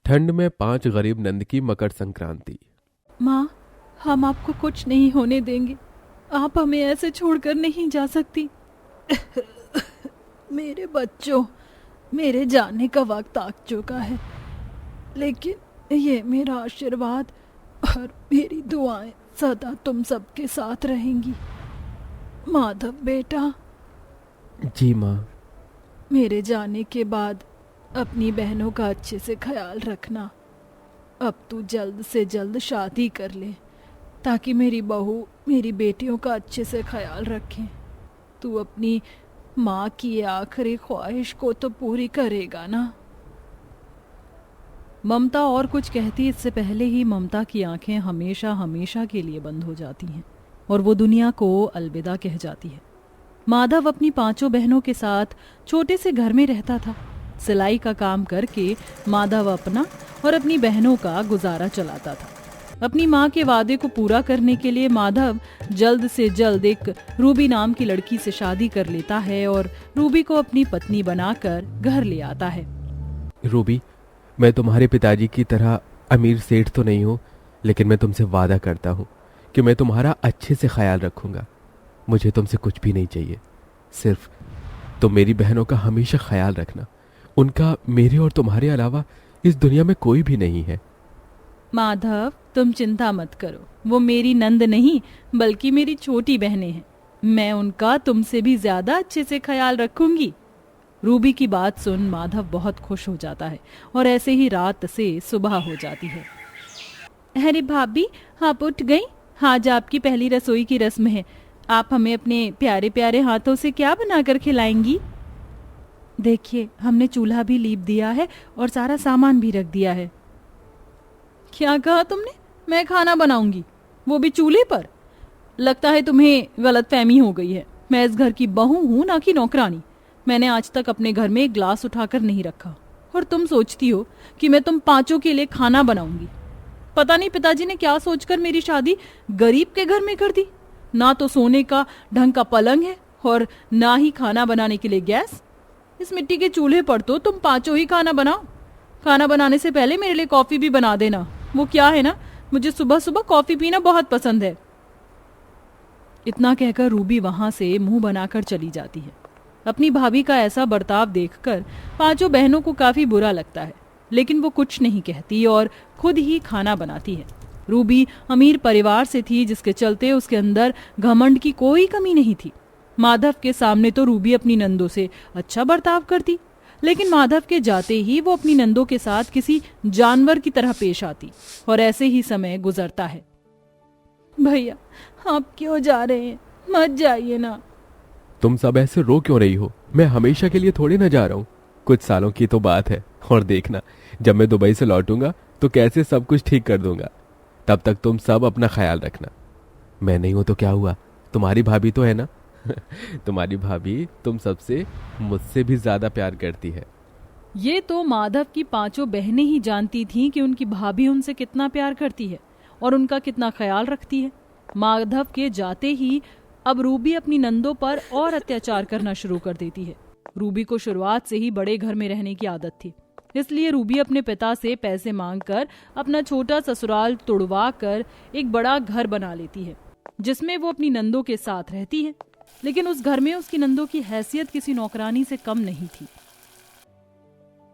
ठंड में 5 गरीब नंद की मकर संक्रांति। माँ, हम आपको कुछ नहीं होने देंगे। आप हमें ऐसे छोड़कर नहीं जा सकती। मेरे बच्चों, मेरे जाने का वक्त आ चुका है, लेकिन ये मेरा आशीर्वाद और मेरी दुआएं सदा तुम सबके साथ रहेंगी। माधव बेटा। जी माँ। मेरे जाने के बाद अपनी बहनों का अच्छे से ख्याल रखना। अब तू जल्द से जल्द शादी कर ले ताकि मेरी बहू मेरी बेटियों का अच्छे से ख्याल रखें। तू अपनी माँ की आखिरी ख्वाहिश को तो पूरी करेगा ना। ममता और कुछ कहती इससे पहले ही ममता की आंखें हमेशा हमेशा के लिए बंद हो जाती हैं और वो दुनिया को अलविदा कह जाती है। माधव अपनी 5 बहनों के साथ छोटे से घर में रहता था। सिलाई का काम करके माधव अपना और अपनी बहनों का गुजारा चलाता था। अपनी माँ के वादे को पूरा करने के लिए माधव जल्द से जल्द एक रूबी नाम की लड़की से शादी कर लेता है और रूबी को अपनी पत्नी बनाकर घर ले आता है। रूबी, मैं तुम्हारे पिताजी की तरह अमीर सेठ तो नहीं हूँ, लेकिन मैं तुमसे वादा करता हूँ कि मैं तुम्हारा अच्छे से ख्याल रखूंगा। मुझे तुमसे कुछ भी नहीं चाहिए, सिर्फ तुम मेरी बहनों का हमेशा ख्याल रखना। उनका मेरे और तुम्हारे अलावा इस दुनिया में कोई भी नहीं है। माधव, तुम चिंता मत करो, वो मेरी नंद नहीं बल्कि मेरी छोटी बहनें हैं। मैं उनका तुमसे भी ज्यादा अच्छे से ख्याल रखूंगी। रूबी की बात सुन माधव बहुत खुश हो जाता है और ऐसे ही रात से सुबह हो जाती है। अरे भाभी, आप उठ गई? आज आपकी पहली रसोई की रस्म है। आप हमें अपने प्यारे प्यारे हाथों से क्या बनाकर खिलाएंगी? देखिए, हमने चूल्हा भी लीप दिया है और सारा सामान भी रख दिया है। क्या कहा तुमने? मैं खाना बनाऊंगी, वो भी चूल्हे पर? लगता है तुम्हें गलतफहमी हो गई है। मैं इस घर की बहू हूं, ना कि नौकरानी। मैंने आज तक अपने घर में एक ग्लास उठाकर नहीं रखा और तुम सोचती हो कि मैं तुम 5 के लिए खाना बनाऊंगी। पता नहीं पिताजी ने क्या सोचकर मेरी शादी गरीब के घर में कर दी। ना तो सोने का ढंग का पलंग है और ना ही खाना बनाने के लिए गैस। इस मिट्टी के चूल्हे पर तो तुम 5 ही खाना बनाओ। खाना बनाने से पहले मेरे लिए कॉफी भी बना देना। वो क्या है ना, मुझे सुबह सुबह कॉफी पीना बहुत पसंद है। इतना कहकर रूबी वहां से मुंह बनाकर चली जाती है। अपनी भाभी का ऐसा बर्ताव देखकर 5 बहनों को काफी बुरा लगता है, लेकिन वो कुछ नहीं कहती और खुद ही खाना बनाती है। रूबी अमीर परिवार से थी, जिसके चलते उसके अंदर घमंड की कोई कमी नहीं थी। माधव के सामने तो रूबी अपनी नंदों से अच्छा बर्ताव करती, लेकिन माधव के जाते ही वो अपनी नंदों के साथ किसी जानवर की तरह पेश आती और ऐसे ही समय गुजरता है। भैया, आप क्यों जा रहे हैं? मत जाइए ना। तुम सब ऐसे रो क्यों रही हो? मैं हमेशा के लिए थोड़ी ना जा रहा हूँ, कुछ सालों की तो बात है। और देखना, जब मैं दुबई से लौटूंगा तो कैसे सब कुछ ठीक कर दूंगा। तब तक तुम सब अपना ख्याल रखना। मैं नहीं हूं तो क्या हुआ, तुम्हारी भाभी तो है ना। तुम्हारी भाभी तुम सबसे मुझसे भी ज्यादा प्यार करती है। ये तो माधव की 5 बहनें ही जानती थीं कि उनकी भाभी उनसे कितना प्यार करती है और उनका कितना ख्याल रखती है। माधव के जाते ही अब रूबी अपनी नंदों पर और अत्याचार करना शुरू कर देती है। रूबी को शुरुआत से ही बड़े घर में रहने की आदत थी, इसलिए रूबी अपने पिता से पैसे मांगकर अपना छोटा ससुराल तुड़वा कर एक बड़ा घर बना लेती है, जिसमें वो अपनी नंदों के साथ रहती है। लेकिन उस घर में उसकी नंदों की हैसियत किसी नौकरानी से कम नहीं थी।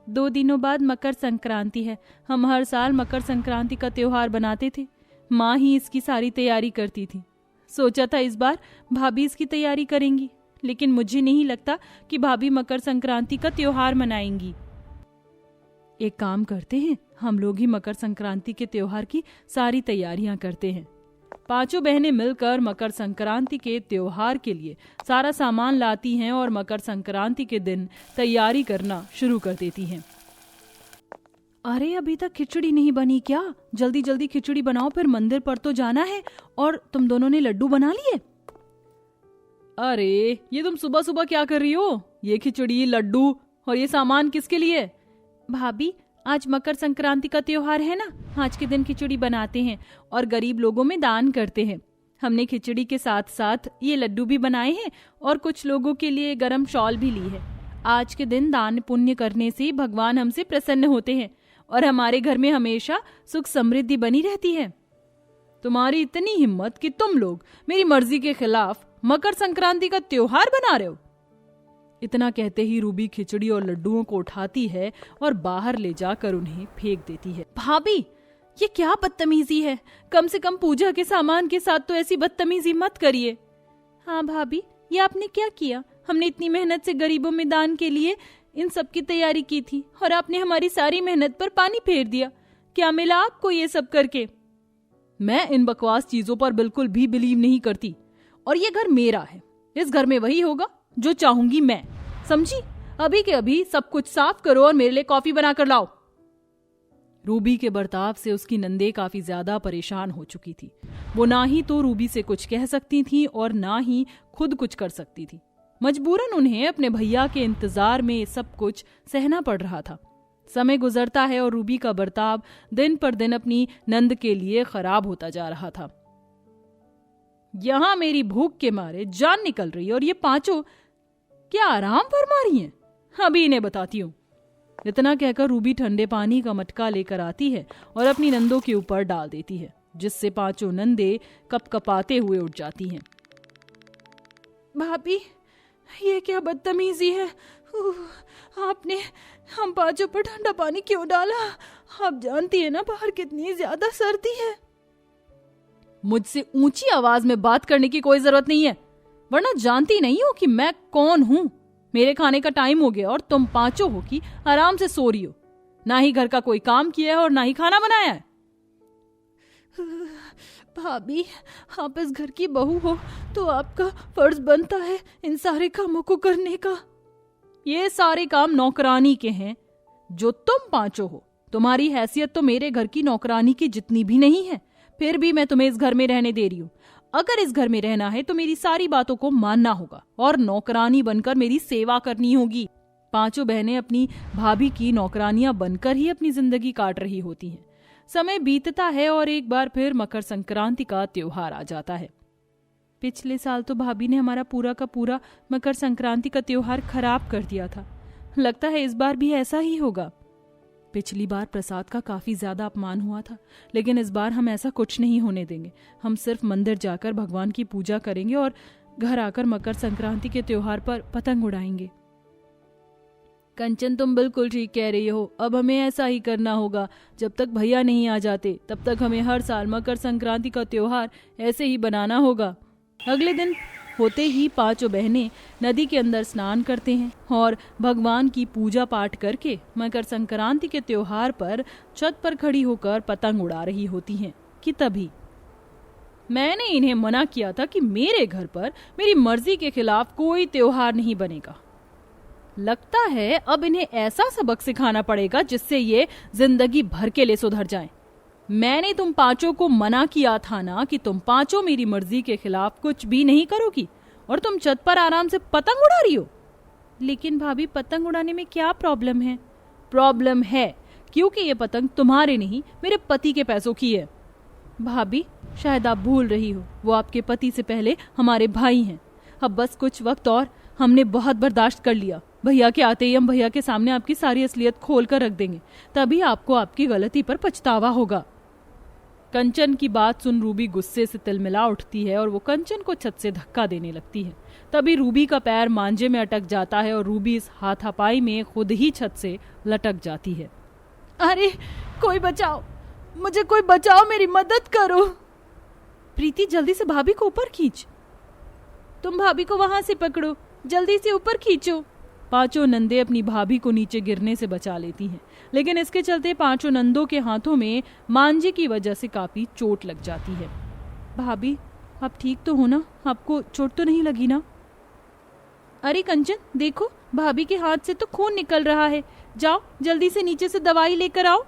2 दिनों बाद मकर संक्रांति है। हम हर साल मकर संक्रांति का त्योहार बनाते थे। माँ ही इसकी सारी तैयारी करती थी। सोचा था इस बार भाभी इसकी तैयारी करेंगी, लेकिन मुझे नहीं लगता कि भाभी मकर संक्रांति का त्योहार मनाएंगी। एक काम करते हैं, हम लोग ही मकर संक्रांति के त्योहार की सारी तैयारियां करते हैं। 5 बहनें मिलकर मकर संक्रांति के त्योहार के लिए सारा सामान लाती हैं और मकर संक्रांति के दिन तैयारी करना शुरू कर देती हैं। अरे, अभी तक खिचड़ी नहीं बनी क्या? जल्दी जल्दी खिचड़ी बनाओ, फिर मंदिर पर तो जाना है। और तुम दोनों ने लड्डू बना लिए? अरे, ये तुम सुबह सुबह क्या कर रही हो? ये खिचड़ी, लड्डू और ये सामान किसके लिए? भाभी, आज मकर संक्रांति का त्योहार है ना, आज के दिन खिचड़ी बनाते हैं और गरीब लोगों में दान करते हैं। हमने खिचड़ी के साथ साथ ये लड्डू भी बनाए हैं और कुछ लोगों के लिए गरम शॉल भी ली है। आज के दिन दान पुण्य करने से भगवान हमसे प्रसन्न होते हैं और हमारे घर में हमेशा सुख समृद्धि बनी रहती है। तुम्हारी इतनी हिम्मत कि तुम लोग मेरी मर्जी के खिलाफ मकर संक्रांति का त्योहार बना रहे हो। इतना कहते ही रूबी खिचड़ी और लड्डुओं को उठाती है और बाहर ले जाकर उन्हें फेंक देती है। भाभी, ये क्या बदतमीजी है? कम से कम पूजा के सामान के साथ तो ऐसी बदतमीजी मत करिए। हाँ भाभी, ये आपने क्या किया? हमने इतनी मेहनत से गरीबों में दान के लिए इन सब की तैयारी की थी और आपने हमारी सारी मेहनत पर पानी फेर दिया। क्या मिला आपको ये सब करके? मैं इन बकवास चीजों पर बिल्कुल भी बिलीव नहीं करती और ये घर मेरा है। इस घर में वही होगा जो चाहूंगी मैं, समझी? अभी के अभी सब कुछ साफ करो और मेरे लिए कॉफी बनाकर लाओ। रूबी के बर्ताव से उसकी नंदे काफी ज्यादा परेशान हो चुकी थी। वो ना ही तो रूबी से कुछ कह सकती थी और ना ही खुद कुछ कर सकती थी। मजबूरन उन्हें अपने भैया के इंतजार में सब कुछ सहना पड़ रहा था। समय गुजरता है और रूबी का बर्ताव दिन पर दिन अपनी नंद के लिए खराब होता जा रहा था। यहां मेरी भूख के मारे जान निकल रही है और ये पांचों क्या आराम फरमा रही हैं? अभी इन्हें बताती हूँ। इतना कहकर रूबी ठंडे पानी का मटका लेकर आती है और अपनी नंदों के ऊपर डाल देती है, जिससे पांचों नंदे कपकपाते हुए उठ जाती हैं। भाभी, ये क्या बदतमीजी है? आपने हम पांचों पर ठंडा पानी क्यों डाला? आप जानती है ना बाहर कितनी ज्यादा सर्दी है। मुझसे ऊंची आवाज में बात करने की कोई जरूरत नहीं है, वरना जानती नहीं हो कि मैं कौन हूं। मेरे खाने का टाइम हो गया और तुम पांचों हो कि आराम से सो रही हो। ना ही घर का कोई काम किया है और ना ही खाना बनाया है। भाभी, आप इस घर की बहू हो तो आपका फर्ज बनता है इन सारे कामों को करने का। ये सारे काम नौकरानी के हैं जो तुम पांचों हो। तुम्हारी हैसियत तो मेरे घर की नौकरानी की जितनी भी नहीं है, फिर भी मैं तुम्हें इस घर में रहने दे रही हूँ। अगर इस घर में रहना है तो मेरी सारी बातों को मानना होगा और नौकरानी बनकर मेरी सेवा करनी होगी। पांचों बहनें अपनी भाभी की नौकरानियां बनकर ही अपनी जिंदगी काट रही होती हैं। समय बीतता है और एक बार फिर मकर संक्रांति का त्योहार आ जाता है। पिछले साल तो भाभी ने हमारा पूरा का पूरा मकर संक्रांति का त्योहार खराब कर दिया था। लगता है इस बार भी ऐसा ही होगा। पिछली बार प्रसाद का काफी ज्यादा अपमान हुआ था, लेकिन इस बार हम ऐसा कुछ नहीं होने देंगे। हम सिर्फ मंदिर जाकर भगवान की पूजा करेंगे और घर आकर मकर संक्रांति के त्योहार पर पतंग उड़ाएंगे। कंचन, तुम बिल्कुल ठीक कह रही हो। अब हमें ऐसा ही करना होगा। जब तक भैया नहीं आ जाते तब तक हमें हर साल मकर संक्रांति का त्योहार ऐसे ही बनाना होगा। अगले दिन होते ही पांचों बहनें नदी के अंदर स्नान करते हैं और भगवान की पूजा पाठ करके मकर संक्रांति के त्योहार पर छत पर खड़ी होकर पतंग उड़ा रही होती हैं कि तभी मैंने इन्हें मना किया था कि मेरे घर पर मेरी मर्जी के खिलाफ कोई त्योहार नहीं बनेगा। लगता है अब इन्हें ऐसा सबक सिखाना पड़ेगा जिससे ये जिंदगी भर के लिए सुधर जाएं। मैंने तुम पांचों को मना किया था ना कि तुम पांचों मेरी मर्जी के खिलाफ कुछ भी नहीं करोगी, और तुम छत पर आराम से पतंग उड़ा रही हो। लेकिन भाभी, पतंग उड़ाने में क्या प्रॉब्लम है? प्रॉब्लम है क्योंकि ये पतंग तुम्हारे नहीं मेरे पति के पैसों की है। भाभी, शायद आप भूल रही हो, वो आपके पति से पहले हमारे भाई हैं। अब बस कुछ वक्त और, हमने बहुत बर्दाश्त कर लिया। भैया के आते ही हम भैया के सामने आपकी सारी असलियत खोल कर रख देंगे, तभी आपको आपकी गलती पर पछतावा होगा। कंचन की बात सुन रूबी गुस्से से तिलमिला उठती है और वो कंचन को छत से धक्का देने लगती है। तभी रूबी का पैर मांजे में अटक जाता है और रूबी इस हाथापाई में खुद ही छत से लटक जाती है। अरे कोई बचाओ, मुझे कोई बचाओ, मेरी मदद करो। प्रीति, जल्दी से भाभी को ऊपर खींच। तुम भाभी को वहां से पकड़ो, जल्दी से ऊपर खींचो। पांचों नंदे अपनी भाभी को नीचे गिरने से बचा लेती हैं, लेकिन इसके चलते पांचों नंदों के हाथों में मांझे की वजह से काफी चोट लग जाती है। भाभी, आप ठीक तो हो ना? आपको चोट तो नहीं लगी ना? अरे कंचन, देखो भाभी के हाथ से तो खून निकल रहा है। जाओ जल्दी से नीचे से दवाई लेकर आओ।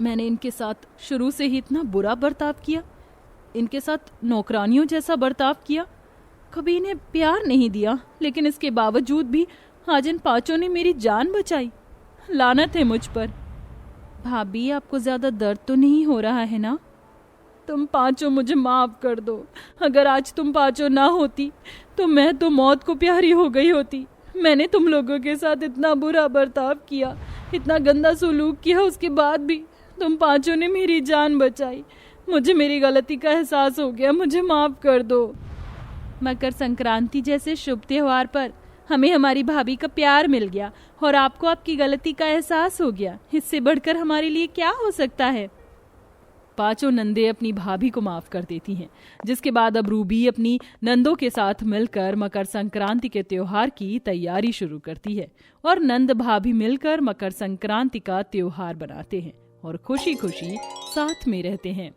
मैंने इनके साथ शुरू से ही इतना बुरा बर्ताव किया, इनके साथ नौकरानियों जैसा बर्ताव किया, कभी इन्हें प्यार नहीं दिया, लेकिन इसके बावजूद भी आज इन पांचों ने मेरी जान बचाई। लानत है मुझ पर। भाभी, आपको ज्यादा दर्द तो नहीं हो रहा है ना? तुम पांचों मुझे माफ कर दो। अगर आज तुम पांचों ना होती तो मैं तो मौत को प्यारी हो गई होती। मैंने तुम लोगों के साथ इतना बुरा बर्ताव किया, इतना गंदा सलूक किया, उसके बाद भी तुम पांचों ने मेरी जान बचाई। मुझे मेरी गलती का एहसास हो गया, मुझे माफ कर दो। मकर संक्रांति जैसे शुभ त्योहार पर हमें हमारी भाभी का प्यार मिल गया और आपको आपकी गलती का एहसास हो गया। इससे बढ़कर हमारे लिए क्या हो सकता है। पांचों नंदे अपनी भाभी को माफ कर देती हैं, जिसके बाद अब रूबी अपनी नंदों के साथ मिलकर मकर संक्रांति के त्योहार की तैयारी शुरू करती है और नंद भाभी मिलकर मकर संक्रांति का त्योहार बनाते हैं और खुशी खुशी साथ में रहते हैं।